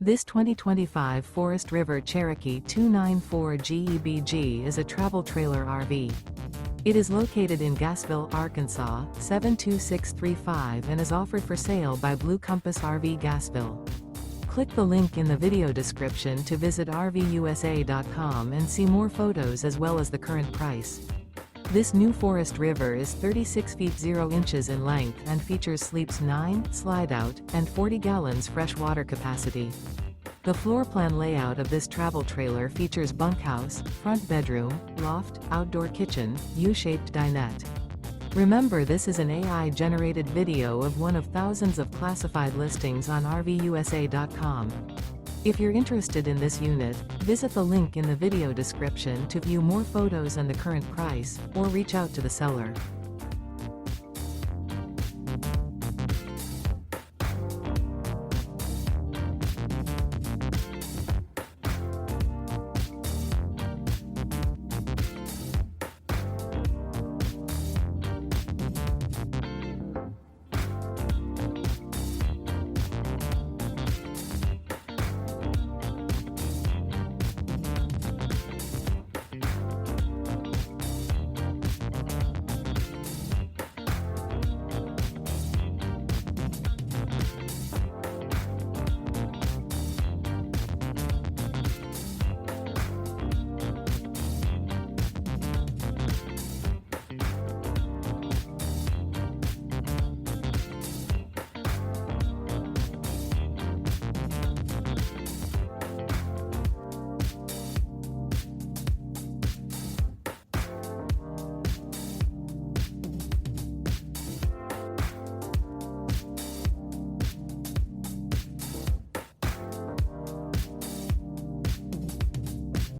This 2025 Forest River Cherokee 294 GEBG is a travel trailer RV. It is located in Gassville, Arkansas, 72635 and is offered for sale by Blue Compass RV Gassville. Click the link in the video description to visit RVUSA.com and see more photos as well as the current price. This new Forest River is 36 feet 0 inches in length and features sleeps 9, Slideout, and 40 gallons fresh water capacity. The floor plan layout of this travel trailer features bunkhouse, front bedroom, loft, outdoor kitchen, U-shaped dinette. Remember, this is an AI-generated video of one of thousands of classified listings on RVUSA.com. If you're interested in this unit, visit the link in the video description to view more photos and the current price, or reach out to the seller.